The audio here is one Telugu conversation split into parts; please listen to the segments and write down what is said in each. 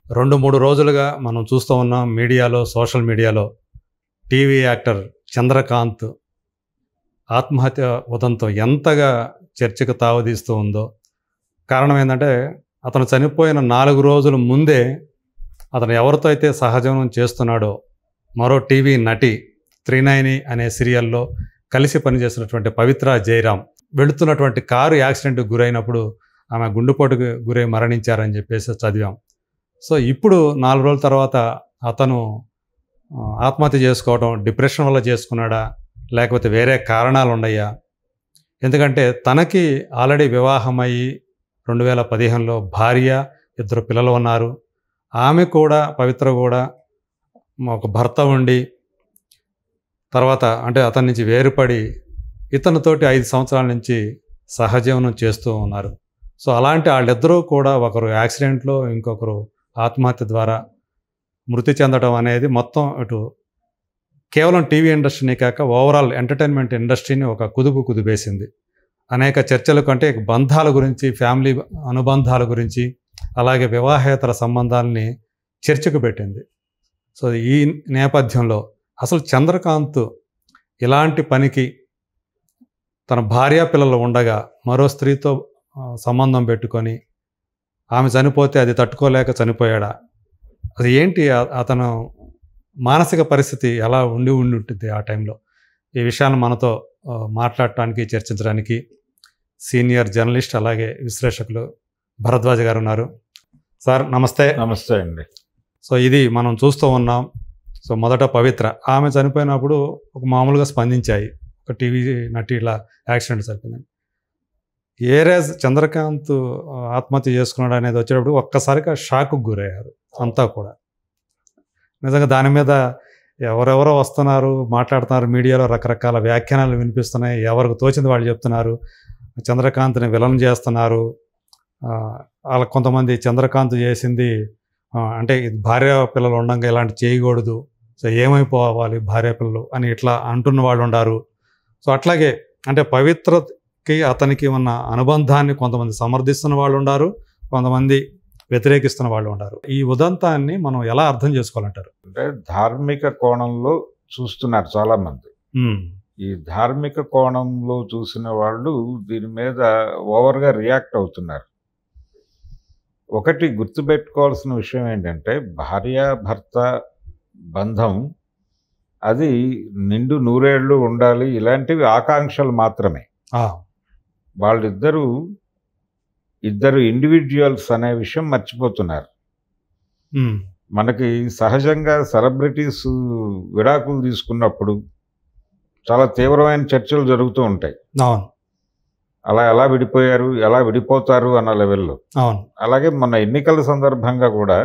2-3 రోజులుగా మనం చూస్తూ ఉన్నాం మీడియాలో, సోషల్ మీడియాలో టీవీ యాక్టర్ చంద్రకాంత్ ఆత్మహత్య ఉదంతం ఎంతగా చర్చకు తావదీస్తూ ఉందో. కారణం ఏంటంటే అతను చనిపోయిన 4 రోజుల ముందే అతను ఎవరితో అయితే సహజీవనం చేస్తున్నాడో మరో టీవీ నటి 390 అనే సీరియల్లో కలిసి పనిచేసినటువంటి పవిత్ర జయరాం వెళుతున్నటువంటి కారు యాక్సిడెంట్కి గురైనప్పుడు ఆమె గుండెపోటుకు గురై మరణించారని చెప్పేసి చదివాం. సో ఇప్పుడు 4 రోజుల తర్వాత అతను ఆత్మహత్య చేసుకోవడం డిప్రెషన్ వల్ల చేసుకున్నాడా, లేకపోతే వేరే కారణాలు ఉన్నాయా? ఎందుకంటే తనకి ఆల్రెడీ వివాహమయ్యి 2015లో భార్య, 2 పిల్లలు ఉన్నారు. ఆమె కూడా, పవిత్ర కూడా ఒక భర్త ఉండి తర్వాత అంటే అతని నుంచి వేరుపడి ఇతనితోటి 5 సంవత్సరాల నుంచి సహజీవనం చేస్తూ ఉన్నారు. సో అలాంటి వాళ్ళిద్దరూ కూడా ఒకరు యాక్సిడెంట్లో, ఇంకొకరు ఆత్మహత్య ద్వారా మృతి చెందడం అనేది మొత్తం ఇటు కేవలం టీవీ ఇండస్ట్రీని కాక ఓవరాల్ ఎంటర్టైన్మెంట్ ఇండస్ట్రీని ఒక కుదిపేసింది. అనేక చర్చల కంటే బంధాల గురించి, ఫ్యామిలీ అనుబంధాల గురించి, అలాగే వివాహేతర సంబంధాలని చర్చకు పెట్టింది. సో ఈ నేపథ్యంలో అసలు చంద్రకాంత్ ఇలాంటి పనికి తన భార్య పిల్లలు ఉండగా మరో స్త్రీతో సంబంధం పెట్టుకొని ఆమె చనిపోతే అది తట్టుకోలేక చనిపోయాడా? అది ఏంటి అతను మానసిక పరిస్థితి ఎలా ఉండి ఉంటుంది ఆ టైంలో? ఈ విషయాన్ని మనతో మాట్లాడటానికి, చర్చించడానికి సీనియర్ జర్నలిస్ట్ అలాగే విశ్లేషకులు భరద్వాజ్ గారు ఉన్నారు. సార్ నమస్తే. నమస్తే అండి. సో ఇది మనం చూస్తూ ఉన్నాం. సో మొదట పవిత్ర ఆమె చనిపోయినప్పుడు ఒక మామూలుగా స్పందించాయి, ఒక టీవీ నటి ఇలా యాక్సిడెంట్ జరిగిందని. ఏరేజ్ చంద్రకాంత్ ఆత్మహత్య చేసుకున్నాడు అనేది వచ్చేటప్పుడు ఒక్కసారిగా షాక్కు గురయ్యారు అంతా కూడా. నిజంగా దాని మీద ఎవరెవరో వస్తున్నారు, మాట్లాడుతున్నారు, మీడియాలో రకరకాల వ్యాఖ్యానాలు వినిపిస్తున్నాయి, ఎవరికి తోచింది వాళ్ళు చెప్తున్నారు, చంద్రకాంత్ని విలన్ చేస్తున్నారు. వాళ్ళ కొంతమంది చంద్రకాంత్ చేసింది అంటే భార్య పిల్లలు ఉండగా ఇలాంటి చేయకూడదు, సో ఏమైపోవాలి భార్య పిల్లలు అని ఇట్లా అంటున్న వాళ్ళు ఉన్నారు. సో అట్లాగే అంటే పవిత్రకి అతనికి ఉన్న అనుబంధాన్ని కొంతమంది సమర్థిస్తున్న వాళ్ళు ఉన్నారు, కొంతమంది వ్యతిరేకిస్తున్న వాళ్ళు ఉన్నారు. ఈ ఉదంతాన్ని మనం ఎలా అర్థం చేసుకోవాలంటారు? అంటే ధార్మిక కోణంలో చూస్తున్నారు చాలామంది. ఈ ధార్మిక కోణంలో చూసిన వాళ్ళు దీని మీద ఓవర్గా రియాక్ట్ అవుతున్నారు. ఒకటి గుర్తుపెట్టుకోవాల్సిన విషయం ఏంటంటే భార్యాభర్త బంధం అది నిండు 100 ఏళ్ళు ఉండాలి, ఇలాంటివి ఆకాంక్షలు మాత్రమే. ఇద్దరు ఇండివిజువల్స్ అనే విషయం మర్చిపోతున్నారు. మనకి సహజంగా సెలబ్రిటీస్ విడాకులు తీసుకున్నప్పుడు చాలా తీవ్రమైన చర్చలు జరుగుతూ ఉంటాయి. అలా ఎలా విడిపోయారు, ఎలా విడిపోతారు అన్న లెవెల్లో. అలాగే మన ఎన్నికల సందర్భంగా కూడా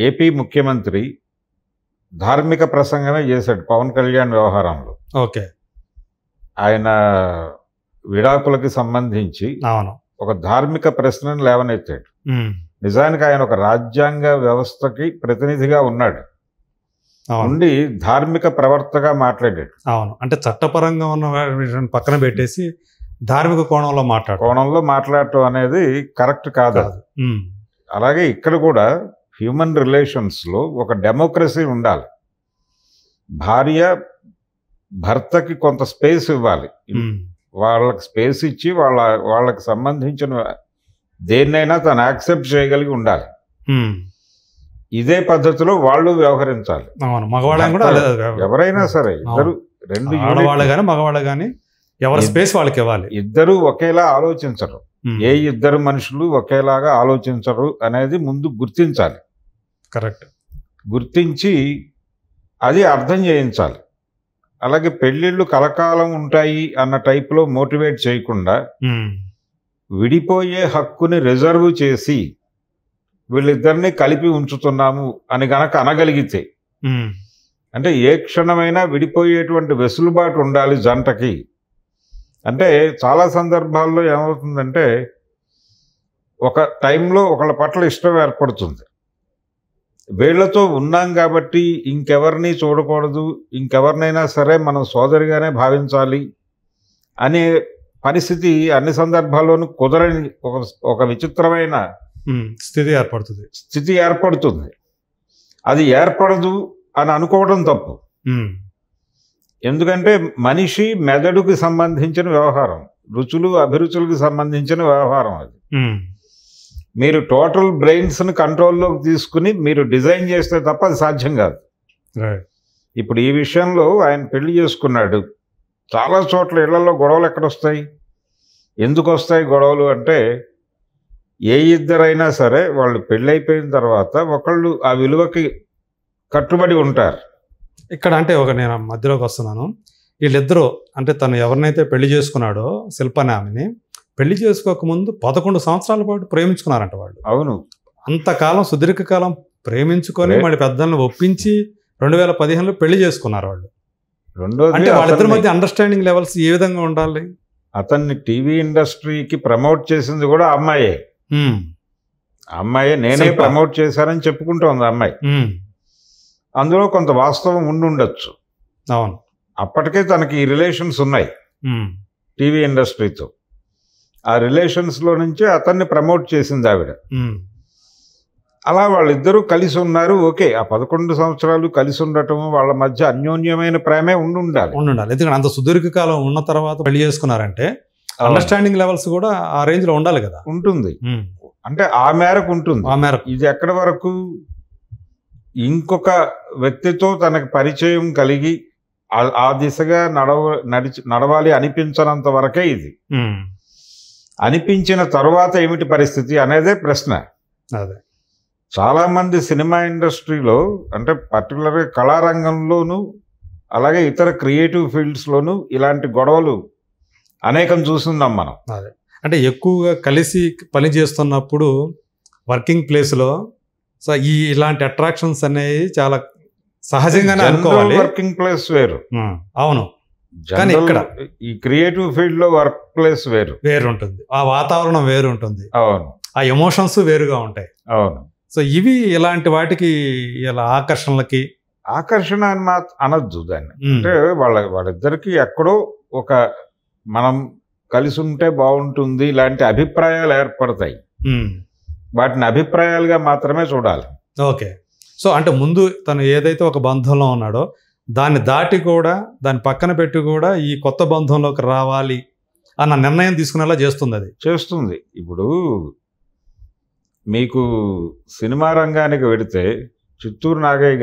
ఏపీ ముఖ్యమంత్రి ధార్మిక ప్రసంగమే చేశాడు పవన్ కళ్యాణ్ వ్యవహారంలో. ఓకే, ఆయన విడాకులకి సంబంధించి ఒక ధార్మిక ప్రశ్నను లేవనెత్తాడు. నిజానికి ఆయన ఒక రాజ్యాంగ వ్యవస్థకి ప్రతినిధిగా ఉన్నాడు, ఉండి ధార్మిక ప్రవర్తగా మాట్లాడాడు. అవును, అంటే చట్టపరంగా ఉన్న విషయాన్ని పక్కన పెట్టేసి ధార్మిక కోణంలో మాట్లాడటం అనేది కరెక్ట్ కాదు. అలాగే ఇక్కడ కూడా హ్యూమన్ రిలేషన్స్లో ఒక డెమోక్రసీ ఉండాలి. భార్య భర్తకి కొంత స్పేస్ ఇవ్వాలి, వాళ్ళకి స్పేస్ ఇచ్చి వాళ్ళకి సంబంధించిన దేన్నైనా తను యాక్సెప్ట్ చేయగలిగి ఉండాలి. ఇదే పద్ధతిలో వాళ్ళు వ్యవహరించాలి. ఎవరైనా సరే, రెండు మగవాళ్ళు కానీ ఎవరి స్పేస్ వాళ్ళకి ఇవ్వాలి. ఇద్దరు ఒకేలా ఆలోచించరు, ఏ ఇద్దరు మనుషులు ఒకేలాగా ఆలోచించరు అనేది ముందు గుర్తించాలి. కరెక్ట్, గుర్తించి అది అర్థం చేయించాలి. అలాగే పెళ్ళిళ్ళు కలకాలం ఉంటాయి అన్న టైప్లో మోటివేట్ చేయకుండా విడిపోయే హక్కుని రిజర్వ్ చేసి వీళ్ళిద్దరిని కలిపి ఉంచుతున్నాము అని గనక అనగలిగితే, అంటే ఏ క్షణమైనా విడిపోయేటువంటి వెసులుబాటు ఉండాలి జంటకి. అంటే చాలా సందర్భాల్లో ఏమవుతుందంటే ఒక టైంలో ఒకళ్ళ పట్ల ఇష్టం ఏర్పడుతుంది, వీళ్లతో ఉన్నాం కాబట్టి ఇంకెవరిని చూడకూడదు, ఇంకెవరినైనా సరే మనం సోదరిగానే భావించాలి అనే పరిస్థితి అన్ని సందర్భాల్లోనూ కుదరని ఒక విచిత్రమైన స్థితి ఏర్పడుతుంది. స్థితి ఏర్పడుతుంది. అది ఏర్పడదు అని అనుకోవడం తప్పు. ఎందుకంటే మనిషి మెదడుకి సంబంధించిన వ్యవహారం, రుచులు అభిరుచులకు సంబంధించిన వ్యవహారం అది. మీరు టోటల్ బ్రెయిన్స్ని కంట్రోల్లోకి తీసుకుని మీరు డిజైన్ చేస్తే తప్ప అది సాధ్యం కాదు. ఇప్పుడు ఈ విషయంలో ఆయన పెళ్లి చేసుకున్నాడు. చాలా చోట్ల ఇళ్లలో గొడవలు ఎక్కడొస్తాయి, ఎందుకు వస్తాయి గొడవలు అంటే, ఏ ఇద్దరైనా సరే వాళ్ళు పెళ్ళైపోయిన తర్వాత ఒకళ్ళు ఆ విలువకి కట్టుబడి ఉంటారు. ఇక్కడ అంటే నేను మధ్యలోకి వస్తున్నాను. వీళ్ళిద్దరూ అంటే తను ఎవరినైతే పెళ్లి చేసుకున్నాడో శిల్పని ఆమెని, పెళ్లి చేసుకోకముందు 11 సంవత్సరాల పాటు ప్రేమించుకున్నారంట వాళ్ళు. అవును. అంతకాలం సుదీర్ఘకాలం ప్రేమించుకొని మళ్ళీ పెద్దలను ఒప్పించి 2015లో పెళ్లి చేసుకున్నారు వాళ్ళు. అంటే వాళ్ళిద్దరి మధ్య అండర్స్టాండింగ్ లెవెల్స్ ఏ విధంగా ఉండాలి? అతన్ని టీవీ ఇండస్ట్రీకి ప్రమోట్ చేసింది కూడా అమ్మాయే. అమ్మాయే నేనే ప్రమోట్ చేశానని చెప్పుకుంటోంది అమ్మాయి. అందులో కొంత వాస్తవం ఉండుండొచ్చు. అవును. అప్పటికే తనకి ఈ రిలేషన్స్ ఉన్నాయి టీవీ ఇండస్ట్రీతో. ఆ రిలేషన్స్లో నుంచే అతన్ని ప్రమోట్ చేసింది ఆవిడ. అలా వాళ్ళిద్దరూ కలిసి ఉన్నారు. ఓకే, ఆ 11 సంవత్సరాలు కలిసి ఉండటం, వాళ్ళ మధ్య అన్యోన్యమైన ప్రేమే ఉండాలి. ఎందుకంటే అంత సుదీర్ఘకాలం ఉన్న తర్వాత పెళ్లి చేసుకున్నారంటే అండర్స్టాండింగ్ లెవెల్స్ కూడా ఆ రేంజ్ లో ఉండాలి కదా. ఉంటుంది, అంటే ఆ మేరకు ఉంటుంది. ఆ మేరకు ఇది ఎక్కడి వరకు ఇంకొక వ్యక్తితో తనకు పరిచయం కలిగి ఆ దిశగా నడవాలి అనిపించనంత వరకే ఇది. అనిపించిన తర్వాత ఏమిటి పరిస్థితి అనేదే ప్రశ్న. అదే చాలా మంది సినిమా ఇండస్ట్రీలో, అంటే పర్టికులర్గా కళారంగంలోనూ అలాగే ఇతర క్రియేటివ్ ఫీల్డ్స్లోనూ ఇలాంటి గొడవలు అనేకం చూస్తున్నాం మనం. అదే అంటే ఎక్కువగా కలిసి పని చేస్తున్నప్పుడు వర్కింగ్ ప్లేస్లో సో ఇలాంటి అట్రాక్షన్స్ అనేవి చాలా సహజంగానే అనుకోవాలి. వర్కింగ్ ప్లేస్ వేరు. అవును. కానీ ఇక్కడ ఈ క్రియేటివ్ ఫీల్డ్ లో వర్క్ ప్లేస్ వేరు ఉంటుంది. ఆ వాతావరణం వేరు ఉంటుంది. అవును. ఆ ఎమోషన్స్ వేరుగా ఉంటాయి. అవును. సో ఇవి ఇలాంటి వాటికి ఇలా ఆకర్షణ అని అనొద్దు దాన్ని. అంటే వాళ్ళిద్దరికి ఎక్కడో ఒక మనం కలిసి ఉంటే బాగుంటుంది ఇలాంటి అభిప్రాయాలు ఏర్పడతాయి. వాటిని అభిప్రాయాలుగా మాత్రమే చూడాలి. ఓకే. సో అంటే ముందు తను ఏదైతే ఒక బంధంలో ఉన్నాడో దాన్ని దాటి కూడా దాన్ని పక్కన పెట్టి కూడా ఈ కొత్త బంధంలోకి రావాలి అన్న నిర్ణయం తీసుకునేలా చేస్తుంది. ఇప్పుడు మీకు సినిమా రంగానికి వెడితే చిత్తూరు నాగయ్య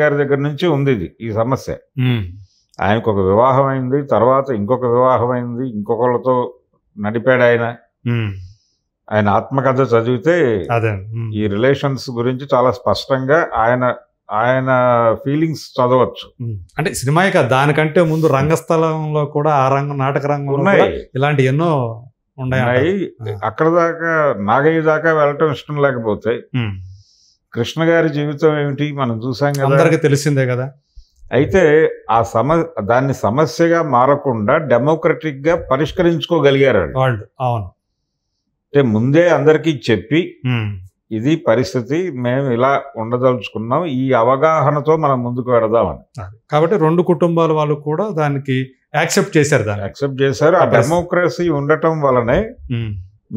గారి దగ్గర నుంచి ఉంది ఈ సమస్య. ఆయనకు ఒక వివాహం అయింది, తర్వాత ఇంకొక వివాహం అయింది, ఇంకొకళ్ళతో నడిపాడు ఆయన ఆత్మకథ చదివితే ఈ రిలేషన్స్ గురించి చాలా స్పష్టంగా ఆయన ఫీలింగ్స్ చదవచ్చు. అంటే సినిమాయే కాదు, దానికంటే ముందు రంగస్థలంలో కూడా ఆ నాటక రంగంలో ఇలాంటి ఎన్నో ఉన్నాయి. అక్కడ దాకా నాగయ్య దాకా వెళ్ళటం ఇష్టం లేకపోతే కృష్ణ గారి జీవితం ఏమిటి మనం చూసాం కదా, అందరికీ తెలిసిందే కదా. అయితే ఆ దాన్ని సమస్యగా మారకుండా డెమోక్రటిక్ గా పరిష్కరించుకోగలిగారు వాళ్ళు. అవును. అంటే ముందే అందరికీ చెప్పి ఇది పరిస్థితి, మేము ఇలా ఉండదలుచుకున్నాం, ఈ అవగాహనతో మనం ముందుకు వెడదామని. కాబట్టి 2 కుటుంబాల వాళ్ళు కూడా దానికి యాక్సెప్ట్ చేశారు. ఆ డెమోక్రసీ ఉండటం వలనే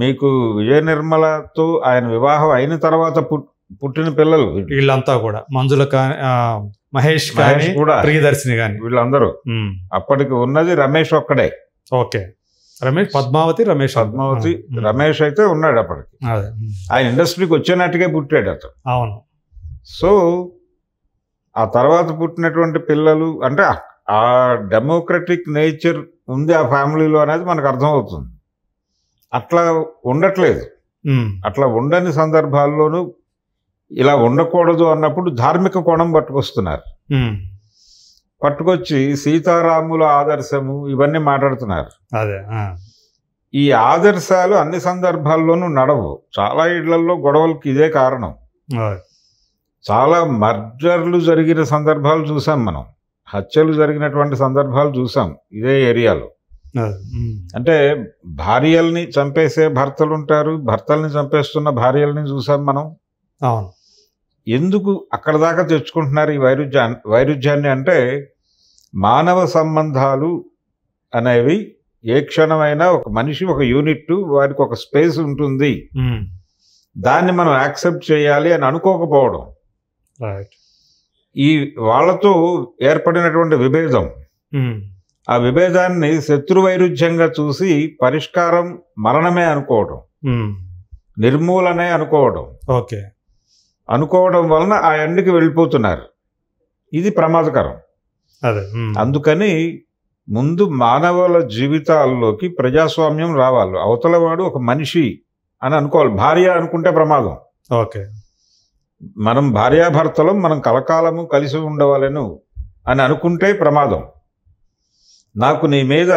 మీకు విజయ నిర్మలతో ఆయన వివాహం అయిన తర్వాత పుట్టిన పిల్లలు వీళ్ళంతా కూడా మంజుల మహేష్ కూడా ప్రియదర్శిని కానీ వీళ్ళందరూ. అప్పటికి ఉన్నది రమేష్ ఒక్కడే. ఓకే. పద్మావతి రమేష్ అయితే ఉన్నాడు అప్పటికి. ఆయన ఇండస్ట్రీకి వచ్చేనట్టుగా పుట్టాడు అతను. అవును. సో ఆ తర్వాత పుట్టినటువంటి పిల్లలు అంటే ఆ డెమోక్రటిక్ నేచర్ ఉంది ఆ ఫ్యామిలీలో అనేది మనకు అర్థమవుతుంది. అట్లా ఉండట్లేదు. అట్లా ఉండని సందర్భాల్లోనూ ఇలా ఉండకూడదు అన్నప్పుడు ధార్మిక కోణం పట్టుకొచ్చి సీతారాముల ఆదర్శము ఇవన్నీ మాట్లాడుతున్నారు. ఈ ఆదర్శాలు అన్ని సందర్భాల్లోనూ నడవు. చాలా ఇళ్లలో గొడవలకి ఇదే కారణం. చాలా మర్డర్లు జరిగిన సందర్భాలు చూసాం మనం, హత్యలు జరిగినటువంటి సందర్భాలు చూసాం ఇదే ఏరియాలో. అంటే భార్యల్ని చంపేసే భర్తలు ఉంటారు, భర్తల్ని చంపేస్తున్న భార్యల్ని చూసాం మనం. ఎందుకు అక్కడ దాకా తెచ్చుకుంటున్నారు ఈ వైరుధ్యాన్ని అంటే మానవ సంబంధాలు అనేవి ఏ క్షణమైనా ఒక మనిషి ఒక యూనిట్, వారికి ఒక స్పేస్ ఉంటుంది, దాన్ని మనం యాక్సెప్ట్ చేయాలి అని అనుకోకపోవడం, ఈ వాళ్ళతో ఏర్పడినటువంటి విభేదం, ఆ విభేదాన్ని శత్రువైరుధ్యంగా చూసి పరిష్కారం మరణమే అనుకోవడం, నిర్మూలనే అనుకోవడం, అనుకోవడం వలన ఆ ఎండ్కి వెళ్ళిపోతున్నారు. ఇది ప్రమాదకరం. అందుకని ముందు మానవుల జీవితాల్లోకి ప్రజాస్వామ్యం రావాలి. అవతలవాడు ఒక మనిషి అని అనుకోవాలి. భార్య అనుకుంటే ప్రమాదం. మనం భార్యాభర్తలం, మనం కలకాలము కలిసి ఉండవాలను అని అనుకుంటే ప్రమాదం. నాకు నీ మీద,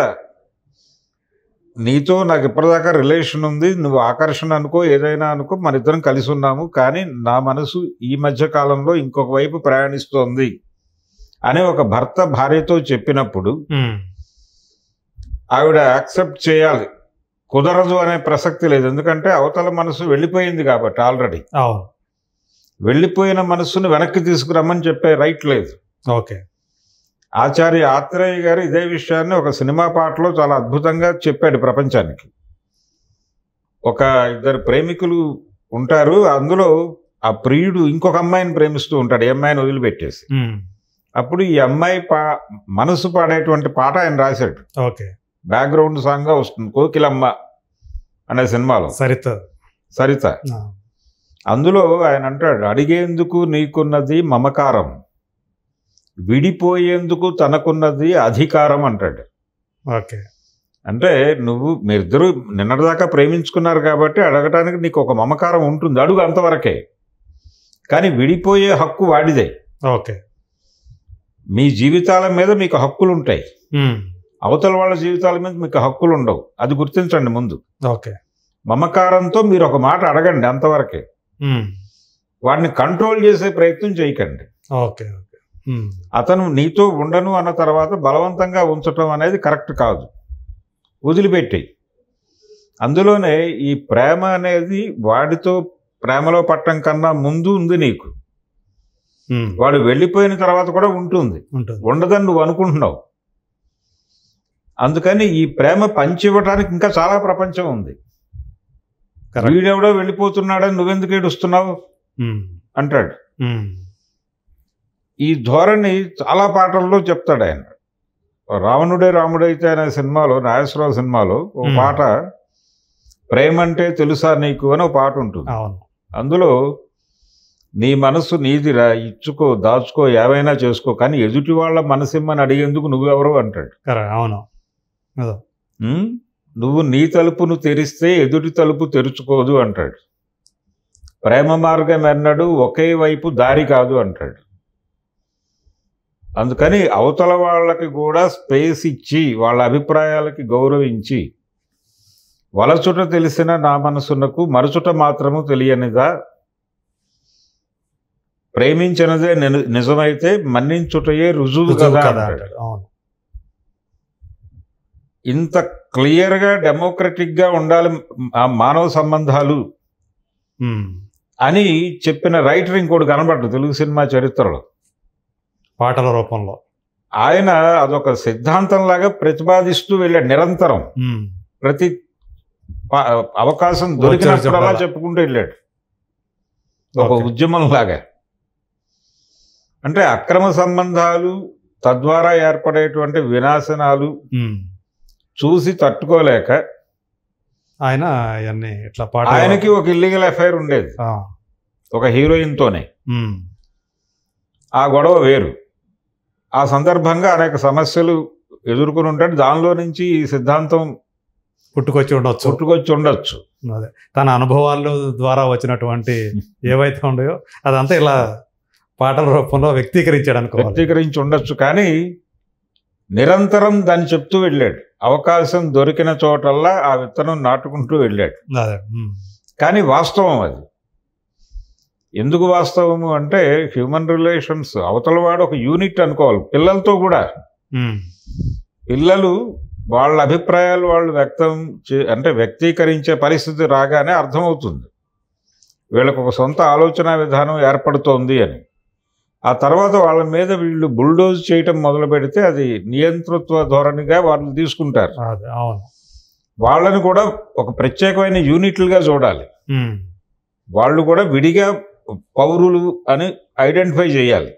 నీతో నాకు ఇప్పటిదాకా రిలేషన్ ఉంది, నువ్వు ఆకర్షణ అనుకో, ఏదైనా అనుకో, మన ఇద్దరం కలిసి ఉన్నాము, కానీ నా మనసు ఈ మధ్య కాలంలో ఇంకొక వైపు ప్రయాణిస్తోంది అని ఒక భర్త భార్యతో చెప్పినప్పుడు ఆవిడ యాక్సెప్ట్ చేయాలి. కుదరదు అనే ప్రసక్తి లేదు. ఎందుకంటే అవతల మనసు వెళ్ళిపోయింది కాబట్టి. ఆల్రెడీ వెళ్ళిపోయిన మనస్సును వెనక్కి తీసుకురమ్మని చెప్పే రైట్ లేదు. ఆచార్య ఆత్రేయ గారు ఇదే విషయాన్ని ఒక సినిమా పాటలో చాలా అద్భుతంగా చెప్పాడు ప్రపంచానికి. ఒక ఇద్దరు ప్రేమికులు ఉంటారు, అందులో ఆ ప్రియుడు ఇంకొక అమ్మాయిని ప్రేమిస్తూ ఉంటాడు, ఈ అమ్మాయిని వదిలిపెట్టేసి. అప్పుడు ఈ అమ్మాయి మనసు పాడేటువంటి పాట ఆయన రాశాడు. బ్యాక్గ్రౌండ్ సాంగ్ గా వస్తుంది, కోకిలమ్మ అనే సినిమాలో, సరిత. అందులో ఆయన అంటాడు, అడిగేందుకు నీకున్నది మమకారం, విడిపోయేందుకు తనకున్నది అధికారం అంటాడు. అంటే మీరిద్దరూ నిన్నటిదాకా ప్రేమించుకున్నారు కాబట్టి అడగటానికి నీకు ఒక మమకారం ఉంటుంది, అడుగు, అంతవరకే. కానీ విడిపోయే హక్కు వాడిదే. మీ జీవితాల మీద మీకు హక్కులు ఉంటాయి, అవతల వాళ్ళ జీవితాల మీద మీకు హక్కులు ఉండవు. అది గుర్తించండి ముందు. మమకారంతో మీరు ఒక మాట అడగండి, అంతవరకే. వాడిని కంట్రోల్ చేసే ప్రయత్నం చేయకండి. అతను నీతో ఉండను అన్న తర్వాత బలవంతంగా ఉంచటం అనేది కరెక్ట్ కాదు. వదిలిపెట్టేయి. అందులోనే ఈ ప్రేమ అనేది వాడితో ప్రేమలో పట్టం కన్నా ముందు ఉంది నీకు. వాడు వెళ్ళిపోయిన తర్వాత కూడా ఉంటుంది, ఉండదని నువ్వు అనుకుంటున్నావు. అందుకని ఈ ప్రేమ పంచివ్వటానికి ఇంకా చాలా ప్రపంచం ఉంది. వీడెవడో వెళ్ళిపోతున్నాడని నువ్వెందుకు ఏడుస్తున్నావు అంటాడు. ఈ ధోరణి చాలా పాటల్లో చెప్తాడు ఆయన. రావణుడే రాముడైతే అనే సినిమాలో, నాగేశ్వరరావు సినిమాలో ఒక పాట, ప్రేమంటే తెలుసా నీకు అని ఒక పాట ఉంటుంది. అందులో నీ మనసు నీదిరా, ఇచ్చుకో, దాచుకో, ఏవైనా చేసుకో, కానీ ఎదుటి వాళ్ళ మనసిమ్మని అడిగేందుకు నువ్వెవరు అంటాడు. నువ్వు నీ తలుపును తెరిస్తే ఎదుటి తలుపు తెరుచుకోదు అంటాడు. ప్రేమ మార్గం ఎన్నడూ ఒకే వైపు దారి కాదు అంటాడు. అందుకని అవతల వాళ్ళకి కూడా స్పేస్ ఇచ్చి, వాళ్ళ అభిప్రాయాలకి గౌరవించి, వలచుట తెలిసిన నా మనసునకు మరచుట మాత్రము తెలియనిదా, ప్రేమించినదే నిజమైతే మన్నించుటయే రుజువు కదా అంటాడు. ఇంత క్లియర్గా డెమోక్రటిక్గా ఉండాలి ఆ మానవ సంబంధాలు అని చెప్పిన రైటర్ ఇంకోటి కనబడ్డు తెలుగు సినిమా చరిత్రలో, పాటల రూపంలో. ఆయన అదొక సిద్ధాంతంలాగా ప్రతిపాదిస్తూ వెళ్ళాడు నిరంతరం. ప్రతి అవకాశం దొరికినప్పుడు అలా చెప్పుకుంటూ వెళ్ళాడు, ఒక ఉద్యమంలాగా. అంటే అక్రమ సంబంధాలు తద్వారా ఏర్పడేటువంటి వినాశనాలు చూసి తట్టుకోలేక ఆయన ఆయనకి ఒక ఇల్లీగల్ అఫైర్ ఉండేది ఒక హీరోయిన్తోనే. ఆ గొడవ వేరు. ఆ సందర్భంగా అనేక సమస్యలు ఎదుర్కొని ఉంటాడు. దానిలో నుంచి ఈ సిద్ధాంతం పుట్టుకొచ్చి ఉండొచ్చు. అదే తన అనుభవాల ద్వారా వచ్చినటువంటి ఏవైతే ఉన్నాయో అదంతా ఇలా పాటల రూపంలో వ్యక్తీకరించి ఉండొచ్చు. కానీ నిరంతరం దాన్ని చెప్తూ వెళ్ళాడు. అవకాశం దొరికిన చోటల్లా ఆ విత్తనం నాటుకుంటూ వెళ్ళాడు. కానీ వాస్తవం అది. ఎందుకు వాస్తవము అంటే హ్యూమన్ రిలేషన్స్, అవతలవాడు ఒక యూనిట్ అనుకోవాలి. పిల్లలతో కూడా పిల్లలు వాళ్ళ అభిప్రాయాలు వాళ్ళు వ్యక్తీకరించే పరిస్థితి రాగానే అర్థమవుతుంది వీళ్ళకు ఒక సొంత ఆలోచన విధానం ఏర్పడుతోంది అని. ఆ తర్వాత వాళ్ళ మీద వీళ్ళు బుల్డోజ్ చేయటం మొదలు పెడితే అది నియంతృత్వ ధోరణిగా వాళ్ళు తీసుకుంటారు. అవును. వాళ్ళని కూడా ఒక ప్రత్యేకమైన యూనిట్లుగా చూడాలి. వాళ్ళు కూడా విడిగా పౌరులు అని ఐడెంటిఫై చేయాలి.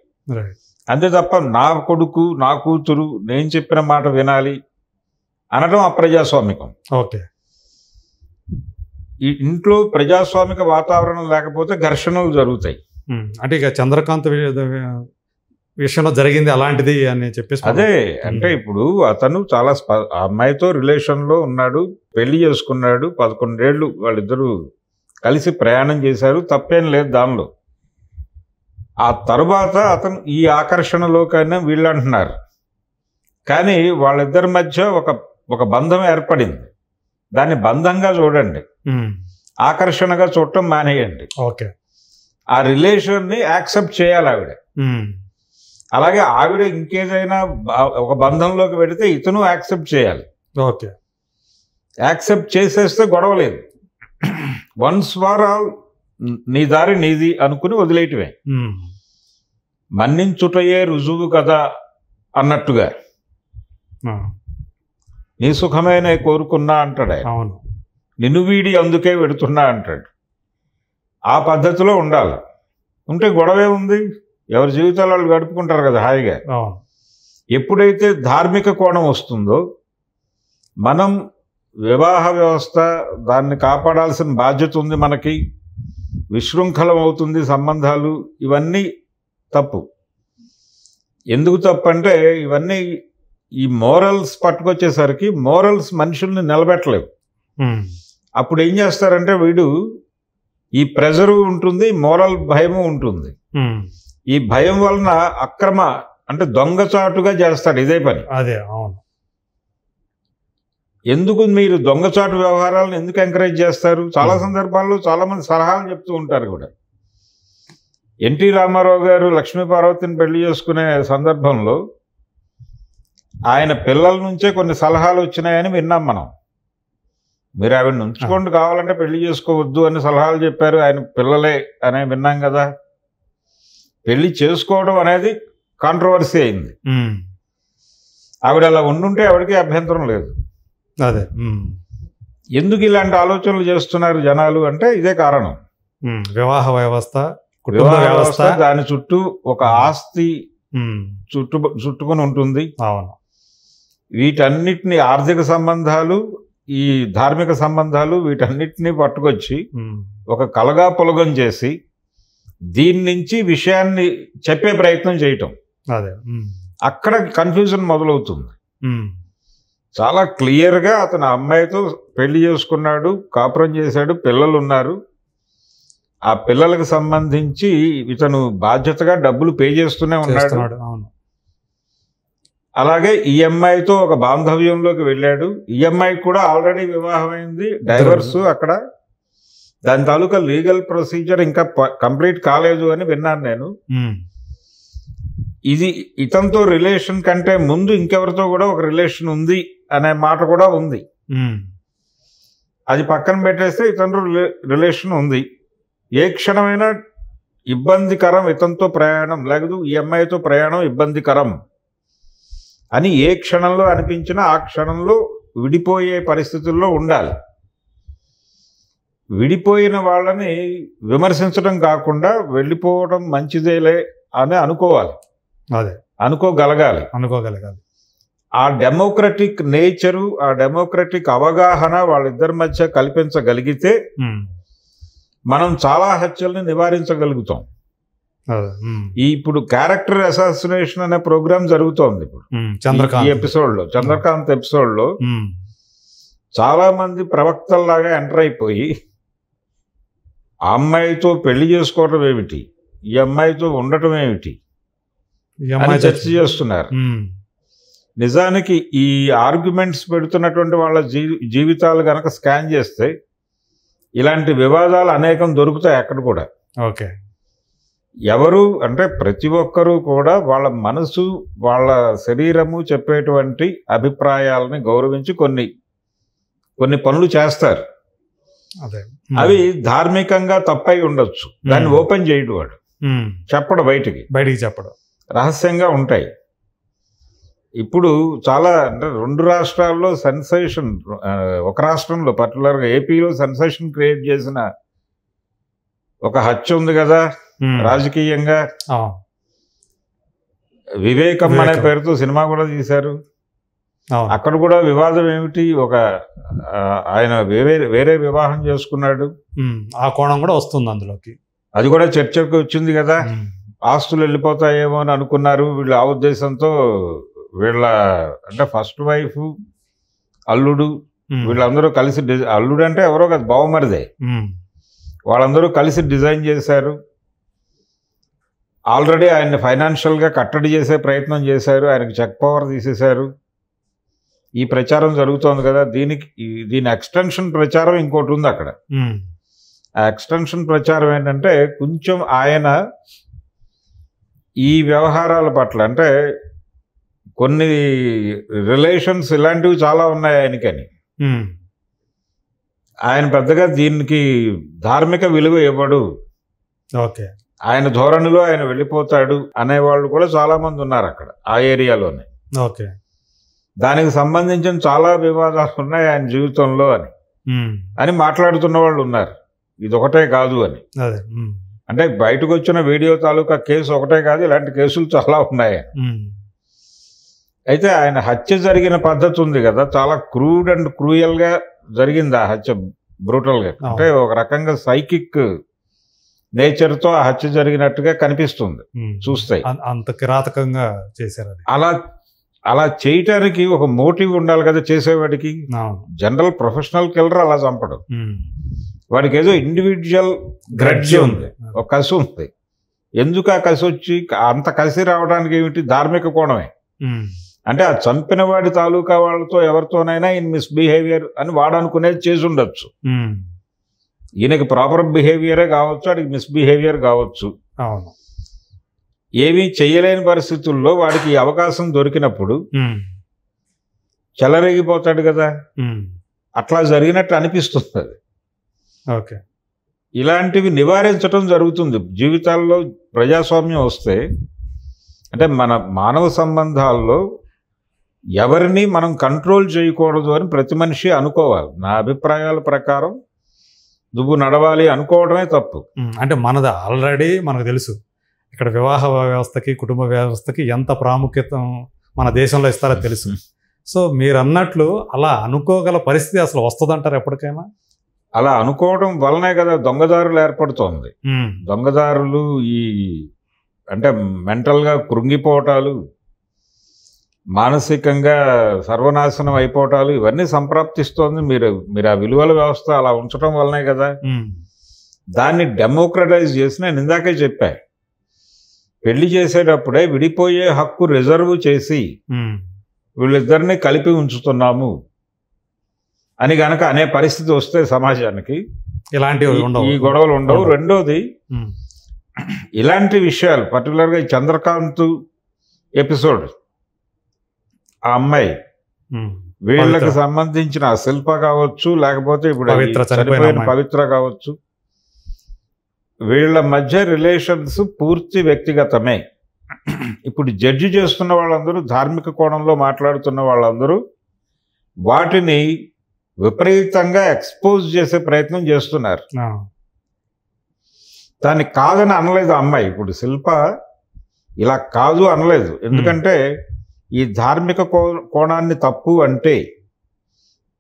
అంతే తప్ప నా కొడుకు నా కూతురు నేను చెప్పిన మాట వినాలి అనడం అప్రజాస్వామికం. ఓకే. ఈ ఇంట్లో ప్రజాస్వామిక వాతావరణం లేకపోతే ఘర్షణలు జరుగుతాయి. అంటే ఇక చంద్రకాంత్ విషయంలో జరిగింది అలాంటిది అని చెప్పేసి అదే అంటే ఇప్పుడు అతను చాలా ఆ అమ్మాయితో రిలేషన్లో ఉన్నాడు, పెళ్లి చేసుకున్నాడు, 11 ఏళ్ళు వాళ్ళిద్దరూ కలిసి ప్రయాణం చేశారు, తప్పేం లేదు దానిలో. ఆ తర్వాత అతను ఈ ఆకర్షణలోకైనా వీళ్ళు అంటున్నారు, కానీ వాళ్ళిద్దరి మధ్య ఒక బంధం ఏర్పడింది. దాన్ని బంధంగా చూడండి, ఆకర్షణగా చూడటం మానేయండి. ఓకే. ఆ రిలేషన్ని యాక్సెప్ట్ చేయాలి ఆవిడ. అలాగే ఆవిడ ఇంకేదైనా ఒక బంధంలోకి పెడితే ఇతను యాక్సెప్ట్ చేయాలి. ఓకే. యాక్సెప్ట్ చేసేస్తే గొడవ లేదు. వన్స్ ఫర్ ఆల్ నీ దారి నీది అనుకుని వదిలేయటమే. మన్నించుటయే రుజువు కదా అన్నట్టుగా నీ సుఖమేనే కోరుకున్నా అంటాడు ఆయన. అవును. నిన్ను వీడి అందుకే పెడుతున్నా అంటాడు. ఆ పద్ధతిలో ఉండాలి. ఉంటే గొడవే ఉంది, ఎవరి జీవితాలు వాళ్ళు గడుపుకుంటారు కదా హాయిగా. ఎప్పుడైతే ధార్మిక కోణం వస్తుందో మనం వివాహ వ్యవస్థ దాన్ని కాపాడాల్సిన బాధ్యత ఉంది మనకి, విశృంఖలం అవుతుంది సంబంధాలు, ఇవన్నీ తప్పు. ఎందుకు తప్పు అంటే ఇవన్నీ ఈ మోరల్స్ పట్టుకొచ్చేసరికి మోరల్స్ మనుషుల్ని నిలబెట్టలేవు. అప్పుడు ఏం చేస్తారంటే వీడు ఈ ప్రెజరు ఉంటుంది, మోరల్ భయము ఉంటుంది. ఈ భయం వలన అక్రమ అంటే దొంగచాటుగా చేస్తాడు ఇదే పని. అదే. అవును. ఎందుకు మీరు దొంగచాటు వ్యవహారాలను ఎందుకు ఎంకరేజ్ చేస్తారు? చాలా సందర్భాల్లో చాలా మంది సలహాలు చెప్తూ ఉంటారు కూడా. ఎన్టీ రామారావు గారు లక్ష్మీ పార్వతిని పెళ్లి చేసుకునే సందర్భంలో ఆయన పిల్లల నుంచే కొన్ని సలహాలు వచ్చినాయని విన్నాం మనం. మీరు ఆవిడని ఉంచుకోండి, కావాలంటే పెళ్లి చేసుకోవద్దు అని సలహాలు చెప్పారు, ఆయన పిల్లలే అనే విన్నాం కదా. పెళ్లి చేసుకోవడం అనేది కాంట్రవర్సీ అయింది. ఆవిడ అలా ఉండుంటే ఆవిడకి అభ్యంతరం లేదు. అదే. ఎందుకు ఇలాంటి ఆలోచనలు చేస్తున్నారు జనాలు అంటే ఇదే కారణం. వివాహ వ్యవస్థ, వివాహ వ్యవస్థ దాని చుట్టూ ఒక ఆస్తి చుట్టుకొని ఉంటుంది. అవును. వీటన్నిటిని ఆర్థిక సంబంధాలు, ఈ ధార్మిక సంబంధాలు, వీటన్నిటిని పట్టుకొచ్చి ఒక కలగా పొలగం చేసి దీని నుంచి విషయాన్ని చెప్పే ప్రయత్నం చేయటం. అదే. అక్కడ కన్ఫ్యూజన్ మొదలవుతుంది. చాలా క్లియర్గా అతను అమ్మాయితో పెళ్లి చేసుకున్నాడు, కాపురం చేశాడు, పిల్లలు ఉన్నారు. ఆ పిల్లలకు సంబంధించి ఇతను బాధ్యతగా డబ్బులు పే చేస్తూనే ఉన్నాడు. అలాగే ఈ అమ్మాయితో ఒక బాంధవ్యంలోకి వెళ్ళాడు. ఈ అమ్మాయికి కూడా ఆల్రెడీ వివాహమైంది, డైవర్స్ అక్కడ. దాని తాలూకా లీగల్ ప్రొసీజర్ ఇంకా కంప్లీట్ కాలేదు అని విన్నాను నేను. ఇది ఇతనితో రిలేషన్ కంటే ముందు ఇంకెవరితో కూడా ఒక రిలేషన్ ఉంది అనే మాట కూడా ఉంది. అది పక్కన పెట్టేస్తే ఇతను రిలేషన్ ఉంది. ఏ క్షణమైనా ఇబ్బందికరం ఇతనితో ప్రయాణం, లేకపోతే ఈ అమ్మాయితో ప్రయాణం ఇబ్బందికరం అని ఏ క్షణంలో అనిపించినా ఆ క్షణంలో విడిపోయే పరిస్థితుల్లో ఉండాలి. విడిపోయిన వాళ్ళని విమర్శించడం కాకుండా వెళ్ళిపోవడం మంచిదేలే అని అనుకోవాలి. అదే. అనుకోగలగాలి. ఆ డెమోక్రటిక్ నేచరు, ఆ డెమోక్రటిక్ అవగాహన వాళ్ళిద్దరి మధ్య కల్పించగలిగితే మనం చాలా హత్యల్ని నివారించగలుగుతాం. ఇప్పుడు క్యారెక్టర్ అసాసినేషన్ అనే ప్రోగ్రామ్ జరుగుతోంది ఇప్పుడు ఈ ఎపిసోడ్లో, చంద్రకాంత్ ఎపిసోడ్లో. చాలా మంది ప్రవక్తల్లాగా ఎంటర్ అయిపోయి ఆ అమ్మాయితో పెళ్లి చేసుకోవటం ఏమిటి, ఈ అమ్మాయితో ఉండటం ఏమిటి అని చర్చ చేస్తున్నారు. నిజానికి ఈ ఆర్గ్యుమెంట్స్ పెడుతున్నటువంటి వాళ్ళ జీవితాలు గనక స్కాన్ చేస్తే ఇలాంటి వివాదాలు అనేకం దొరుకుతాయి అక్కడ కూడా. ఓకే. ఎవరు అంటే ప్రతి ఒక్కరూ కూడా వాళ్ళ మనసు, వాళ్ళ శరీరము చెప్పేటువంటి అభిప్రాయాలని గౌరవించి కొన్ని పనులు చేస్తారు. అవి ధార్మికంగా తప్పై ఉండొచ్చు, దాన్ని ఓపెన్ చేయడు వాడు. చెప్పడు, బయటికి చెప్పడు, రహస్యంగా ఉంటాయి. ఇప్పుడు చాలా అంటే 2 రాష్ట్రాల్లో సెన్సేషన్, ఒక రాష్ట్రంలో పర్టికులర్గా ఏపీలో సెన్సేషన్ క్రియేట్ చేసిన ఒక హత్య ఉంది కదా రాజకీయంగా. వివేకం అనే పేరుతో సినిమా కూడా తీశారు. అక్కడ కూడా వివాదం ఏమిటి, ఆయన వేరే వివాహం చేసుకున్నాడు, ఆ కోణం కూడా వస్తుంది అందులోకి. అది కూడా చర్చకు వచ్చింది కదా. ఆస్తులు వెళ్ళిపోతాయేమో అని అనుకున్నారు వీళ్ళు. ఆ ఉద్దేశంతో వీళ్ళ అంటే ఫస్ట్ వైఫ్, అల్లుడు, వీళ్ళందరూ కలిసి అల్లుడు అంటే ఎవరో కదా, బావమరిదే, వాళ్ళందరూ కలిసి డిజైన్ చేశారు. ఆల్రెడీ ఆయన్ని ఫైనాన్షియల్గా కట్టడి చేసే ప్రయత్నం చేశారు, ఆయనకు చెక్ పవర్ తీసేశారు. ఈ ప్రచారం జరుగుతోంది కదా. దీని ఎక్స్టెన్షన్ ప్రచారం ఇంకోటి ఉంది అక్కడ. ఆ ఎక్స్టెన్షన్ ప్రచారం ఏంటంటే కొంచెం ఆయన ఈ వ్యవహారాల పట్ల, అంటే కొన్ని రిలేషన్స్ ఇలాంటివి చాలా ఉన్నాయి ఆయనకని, ఆయన పెద్దగా దీనికి ధార్మిక విలువ ఇవ్వడు, ఓకే, ఆయన ధోరణిలో ఆయన వెళ్ళిపోతాడు అనేవాళ్ళు కూడా చాలా మంది ఉన్నారు అక్కడ ఆ ఏరియాలోనే. ఓకే, దానికి సంబంధించిన చాలా వివాదాలు ఉన్నాయి ఆయన జీవితంలో అని మాట్లాడుతున్న వాళ్ళు ఉన్నారు. ఇది ఒకటే కాదు అని. అంటే బయటకు వచ్చిన వీడియో తాలూకా కేసు ఒకటే కాదు, ఇలాంటి కేసులు చాలా ఉన్నాయి. అయితే ఆయన హత్య జరిగిన పద్ధతి ఉంది కదా, చాలా క్రూడ్ అండ్ క్రూయల్గా జరిగింది ఆ హత్య, బ్రూటల్గా. అంటే ఒక రకంగా సైకిక్ నేచర్తో ఆ హత్య జరిగినట్టుగా కనిపిస్తుంది చూస్తే. అంత కిరాతకంగా చేశారు. అలా చేయటానికి ఒక మోటివ్ ఉండాలి కదా చేసేవాడికి. జనరల్ ప్రొఫెషనల్ కిల్లర్ అలా చంపడం, వాడికి ఏదో ఇండివిజువల్ గ్రడ్జ్ ఉంది, ఒక కసి ఉంది. ఎందుకు ఆ కసి వచ్చి అంత కసి రావడానికి ఏమిటి? ధార్మిక కోణమే. అంటే ఆ చంపిన వాడి తాలూకా వాళ్ళతో ఎవరితోనైనా ఇన్ మిస్బిహేవియర్ అని వాడు అనుకునేది చేసి ఉండొచ్చు. ఈయనకి ప్రాపర్ బిహేవియరే కావచ్చు, వాడికి మిస్బిహేవియర్ కావచ్చు. ఏమీ చెయ్యలేని పరిస్థితుల్లో వాడికి ఈ అవకాశం దొరికినప్పుడు చెలరేగిపోతాడు కదా. అట్లా జరిగినట్టు అనిపిస్తుంది అది. ఓకే, ఇలాంటివి నివారించడం జరుగుతుంది జీవితాల్లో. ప్రజాస్వామ్యం వస్తే అంటే మన మానవ సంబంధాల్లో ఎవరిని మనం కంట్రోల్ చేయకూడదు అని ప్రతి మనిషి అనుకోవాలి. నా అభిప్రాయాల ప్రకారం నువ్వు నడవాలి అనుకోవడమే తప్పు. అంటే మనది ఆల్రెడీ మనకు తెలుసు, ఇక్కడ వివాహ వ్యవస్థకి కుటుంబ వ్యవస్థకి ఎంత ప్రాముఖ్యత మన దేశంలో ఇస్తారో తెలుసు. సో మీరు అన్నట్లు అలా అనుకోగల పరిస్థితి అసలు వస్తుందంటారు ఎప్పటికైనా? అలా అనుకోవడం వలనే కదా దొంగదారులు ఏర్పడుతోంది. దొంగదారులు ఈ అంటే మెంటల్గా కృంగిపోవటాలు, మానసికంగా సర్వనాశనం అయిపోవటాలు ఇవన్నీ సంప్రాప్తిస్తోంది. మీరు ఆ విలువల వ్యవస్థ అలా ఉంచడం వల్లనే కదా. దాన్ని డెమోక్రటైజ్ చేసి నేను ఇందాకే చెప్పా, పెళ్లి చేసేటప్పుడే విడిపోయే హక్కు రిజర్వ్ చేసి వీళ్ళిద్దరిని కలిపి ఉంచుతున్నాము అని గనక అనే పరిస్థితి వస్తే సమాజానికి ఇలాంటివి ఈ గొడవలు ఉండవు. రెండోది, ఇలాంటి విషయాలు పర్టికులర్గా ఈ చంద్రకాంత్ ఎపిసోడ్, ఆ అమ్మాయి, వీళ్ళకి సంబంధించిన శిల్ప కావచ్చు, లేకపోతే ఇప్పుడు చనిపోయిన పవిత్ర కావచ్చు, వీళ్ళ మధ్య రిలేషన్స్ పూర్తి వ్యక్తిగతమే. ఇప్పుడు జడ్జి చేస్తున్న వాళ్ళందరూ, ధార్మిక కోణంలో మాట్లాడుతున్న వాళ్ళందరూ వాటిని విపరీతంగా ఎక్స్పోజ్ చేసే ప్రయత్నం చేస్తున్నారు. దాన్ని కాదని అనలేదు అమ్మాయి. ఇప్పుడు శిల్ప ఇలా కాదు అనలేదు, ఎందుకంటే ఈ ధార్మిక కోణాన్ని తప్పు అంటే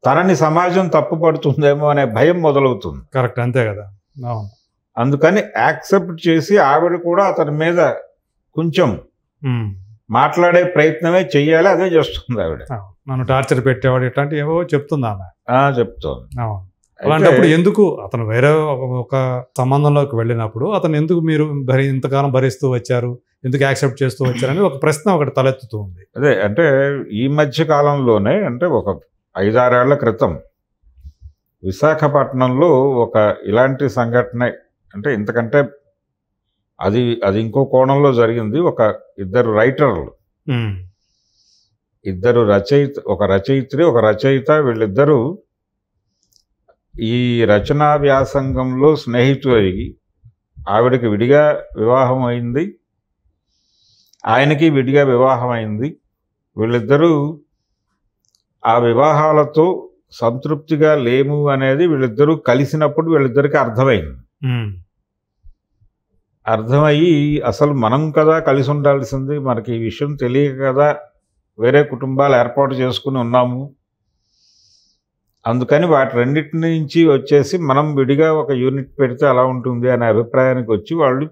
తనని సమాజం తప్పు పడుతుందేమో అనే భయం మొదలవుతుంది. కరెక్ట్, అంతే కదా. అందుకని యాక్సెప్ట్ చేసి ఆవిడ కూడా అతని మీద కొంచెం మాట్లాడే ప్రయత్నమే చెయ్యాలి. అదే చేస్తుంది ఆవిడ. నన్ను టార్చర్ పెట్టేవాడు ఇట్లాంటి ఏవో చెప్తుంది ఆమె. చెప్తోంది. అలాంటప్పుడు ఎందుకు అతను వేరే ఒక సంబంధంలోకి వెళ్ళినప్పుడు అతను ఎందుకు మీరు ఇంతకాలం భరిస్తూ వచ్చారు, ఎందుకు యాక్సెప్ట్ చేస్తూ వచ్చారని ఒక ప్రశ్న ఒకటి తలెత్తుతూ ఉంది. అదే అంటే ఈ మధ్య కాలంలోనే, అంటే ఒక 5-6 ఏళ్ల క్రితం విశాఖపట్నంలో ఒక ఇలాంటి సంఘటన, అంటే ఇంతకంటే అది ఇంకో కోణంలో జరిగింది. ఇద్దరు రైటర్లు, ఒక రచయిత్రి ఒక రచయిత, వీళ్ళిద్దరూ ఈ రచనా వ్యాసంగంలో స్నేహితులయ్యి ఆవిడకి విడిగా వివాహం అయింది, ఆయనకి విడిగా వివాహం అయింది. వీళ్ళిద్దరూ ఆ వివాహాలతో సంతృప్తిగా లేము అనేది వీళ్ళిద్దరూ కలిసినప్పుడు వీళ్ళిద్దరికీ అర్థమైంది. అర్థమయ్యి అసలు మనం కదా కలిసి ఉండాల్సింది, మనకి ఈ విషయం తెలియక కదా వేరే కుటుంబాలు ఏర్పాటు చేసుకుని ఉన్నాము, అందుకని వాటి రెండింటి నుంచి వచ్చేసి మనం విడిగా ఒక యూనిట్ పెడితే అలా ఉంటుంది అనే అభిప్రాయానికి వచ్చి వాళ్ళు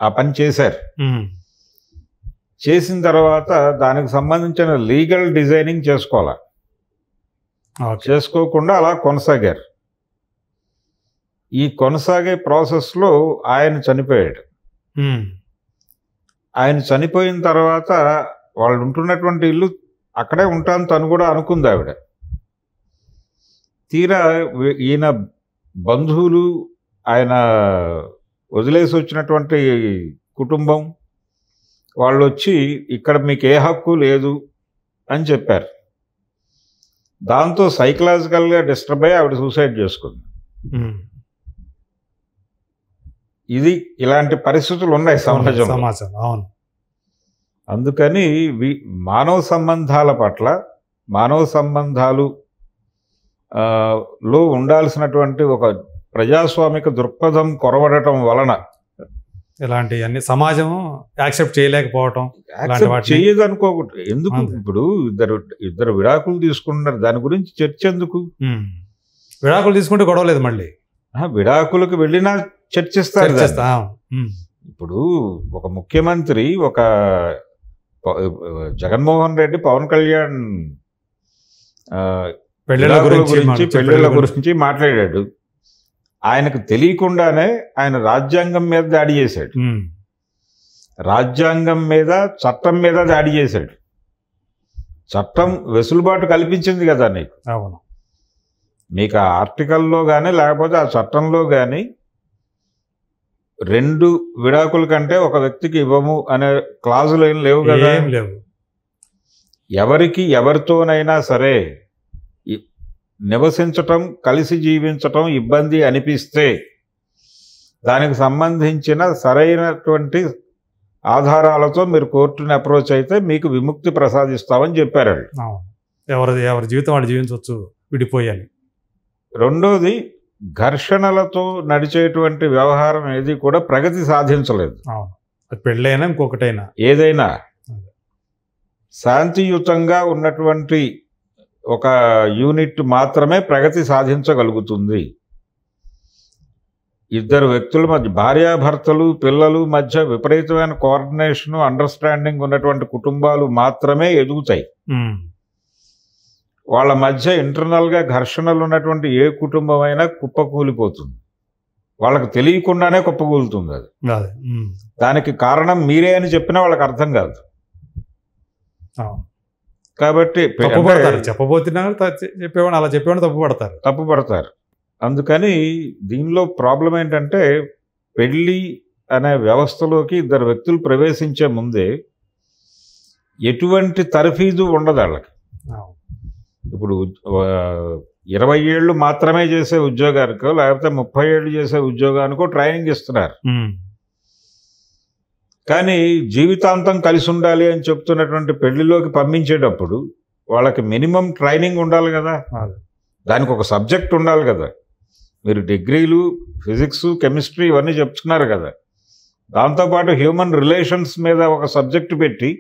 ఆ పని చేశారు. చేసిన తర్వాత దానికి సంబంధించిన లీగల్ డిజైనింగ్ చేసుకోవాలి, చేసుకోకుండా అలా కొనసాగారు. ఈ కొనసాగే ప్రాసెస్లో ఆయన చనిపోయాడు. ఆయన చనిపోయిన తర్వాత వాళ్ళు ఉంటున్నటువంటి ఇల్లు అక్కడే ఉంటాను తను కూడా అనుకుంది ఆవిడ. తీరా ఈయన బంధువులు, ఆయన వదిలేసి వచ్చినటువంటి కుటుంబం వాళ్ళు వచ్చి ఇక్కడ మీకు ఏ హక్కు లేదు అని చెప్పారు. దాంతో సైకలాజికల్గా డిస్టర్బ్ అయ్యి ఆవిడ సూసైడ్ చేసుకుంది. ఇది ఇలాంటి పరిస్థితులు ఉన్నాయి సమాజంలో. అందుకని మానవ సంబంధాల పట్ల, మానవ సంబంధాలు లో ఉండాల్సినటువంటి ఒక ప్రజాస్వామిక దృక్పథం కొరవడటం వలన ఇలాంటి అన్ని సమాజం యాక్సెప్ట్ చేయలేకపోవటం, చెయ్యదు అనుకోకూడదు. ఎందుకు ఇప్పుడు ఇద్దరు విడాకులు తీసుకుంటున్నారు, దాని గురించి చర్చ ఎందుకు? విడాకులు తీసుకుంటే గొడవ లేదు, మళ్ళీ విడాకులకు వెళ్ళినా చర్చిస్తారు. ఇప్పుడు ఒక ముఖ్యమంత్రి, ఒక జగన్మోహన్ రెడ్డి పవన్ కళ్యాణ్ పెళ్లిళ్ళ గురించి మాట్లాడాడు. ఆయనకు తెలియకుండానే ఆయన రాజ్యాంగం మీద దాడి చేశాడు, రాజ్యాంగం మీద, చట్టం మీద దాడి చేశాడు. చట్టం వెసులుబాటు కల్పించింది కదా నీకు. అవును, మీకు ఆ ఆర్టికల్లో కానీ లేకపోతే ఆ చట్టంలో కానీ 2 విడాకుల కంటే ఒక వ్యక్తికి ఇవ్వము అనే క్లాజులు ఏం లేవు కదా. లేవు. ఎవరికి ఎవరితోనైనా సరే నివసించటం, కలిసి జీవించటం ఇబ్బంది అనిపిస్తే దానికి సంబంధించిన సరైనటువంటి ఆధారాలతో మీరు కోర్టుని అప్రోచ్ అయితే మీకు విముక్తి ప్రసాదిస్తామని చెప్పారు. ఎవరి జీవితం వాళ్ళు జీవించవచ్చు విడిపోయాలి. రెండోది, ఘర్షణలతో నడిచేటువంటి వ్యవహారం ఏది కూడా ప్రగతి సాధించలేదు. పెళ్ళైనా ఇంకొకటైనా ఏదైనా శాంతియుతంగా ఉన్నటువంటి ఒక యూనిట్ మాత్రమే ప్రగతి సాధించగలుగుతుంది. ఇద్దరు వ్యక్తుల మధ్య, భార్యాభర్తలు, పిల్లలు మధ్య విపరీతమైన కోఆర్డినేషన్, అండర్స్టాండింగ్ ఉన్నటువంటి కుటుంబాలు మాత్రమే ఎదుగుతాయి. వాళ్ళ మధ్య ఇంటర్నల్గా ఘర్షణలు ఉన్నటువంటి ఏ కుటుంబం అయినా కుప్పకూలిపోతుంది. వాళ్ళకి తెలియకుండానే కుప్పకూలుతుంది అది. దానికి కారణం మీరే అని చెప్పినా వాళ్ళకి అర్థం కాదు. కాబట్టి చెప్పేవాడు అలా చెప్పేవాడు తప్పుపడతారు. అందుకని దీనిలో ప్రాబ్లం ఏంటంటే, పెళ్ళి అనే వ్యవస్థలోకి ఇద్దరు వ్యక్తులు ప్రవేశించే ముందే ఎటువంటి తర్ఫీదు ఉండదు వాళ్ళకి. ఇప్పుడు 20 ఏళ్ళు మాత్రమే చేసే ఉద్యోగానికో లేకపోతే 30 ఏళ్ళు చేసే ఉద్యోగానికో ట్రైనింగ్ ఇస్తున్నారు. కానీ జీవితాంతం కలిసి ఉండాలి అని చెప్తున్నటువంటి పెళ్లిలోకి పంపించేటప్పుడు వాళ్ళకి మినిమం ట్రైనింగ్ ఉండాలి కదా, దానికి ఒక సబ్జెక్ట్ ఉండాలి కదా. మీరు డిగ్రీలు, ఫిజిక్స్, కెమిస్ట్రీ ఇవన్నీ చెప్తున్నారు కదా, దాంతోపాటు హ్యూమన్ రిలేషన్స్ మీద ఒక సబ్జెక్ట్ పెట్టి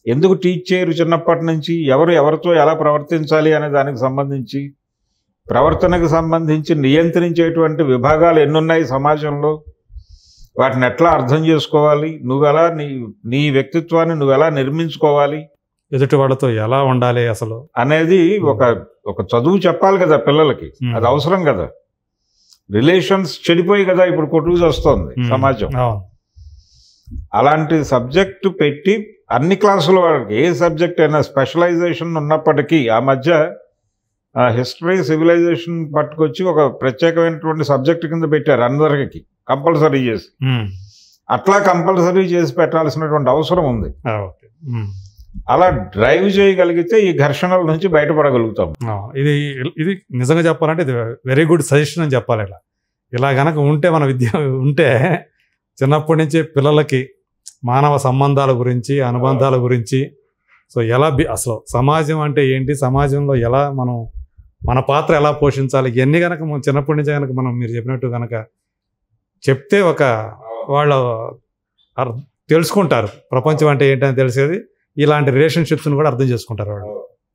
ఎందుకు టీచ్ చేయరు చిన్నప్పటి నుంచి? ఎవరితో ఎలా ప్రవర్తించాలి అనే దానికి సంబంధించి, ప్రవర్తనకు సంబంధించి నియంత్రించేటువంటి విభాగాలు ఎన్నున్నాయి సమాజంలో, వాటిని ఎట్లా అర్థం చేసుకోవాలి, నువ్వెలా నీ వ్యక్తిత్వాన్ని నువ్వెలా నిర్మించుకోవాలి, ఎదుటి వాళ్ళతో ఎలా ఉండాలి అసలు అనేది ఒక చదువు చెప్పాలి కదా పిల్లలకి. అది అవసరం కదా. రిలేషన్స్ చెడిపోయి కదా ఇప్పుడు కొట్టుకు వస్తుంది సమాజం. అలాంటి సబ్జెక్టు పెట్టి అన్ని క్లాసుల వాళ్ళకి, ఏ సబ్జెక్ట్ అయినా స్పెషలైజేషన్ ఉన్నప్పటికీ, ఆ మధ్య హిస్టరీ, సివిలైజేషన్ పట్టుకొచ్చి ఒక ప్రత్యేకమైనటువంటి సబ్జెక్ట్ కింద పెట్టారు అందరికి కంపల్సరీ చేసి. అట్లా కంపల్సరీ చేసి పెట్టాల్సినటువంటి అవసరం ఉంది. అలా డ్రైవ్ చేయగలిగితే ఈ ఘర్షణల నుంచి బయటపడగలుగుతాం. ఇది నిజంగా చెప్పాలంటే ఇది వెరీ గుడ్ సజెషన్ అని చెప్పాలి. ఇలా ఇలా గనక ఉంటే మన విద్య ఉంటే చిన్నప్పటి నుంచి పిల్లలకి మానవ సంబంధాల గురించి, అనుబంధాల గురించి, సో ఎలా అసలు సమాజం అంటే ఏంటి, సమాజంలో ఎలా మనం మన పాత్ర ఎలా పోషించాలి, ఇవన్నీ కనుక మనం చిన్నప్పటి నుంచి కనుక మనం మీరు చెప్పినట్టు కనుక చెప్తే వాళ్ళు తెలుసుకుంటారు ప్రపంచం అంటే ఏంటని తెలిసేది. ఇలాంటి రిలేషన్షిప్స్ని కూడా అర్థం చేసుకుంటారు వాళ్ళు.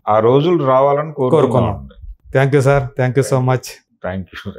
ఆ రోజులు రావాలని కోరుకున్నాం. Thank you sir, thank you so much. Thank you.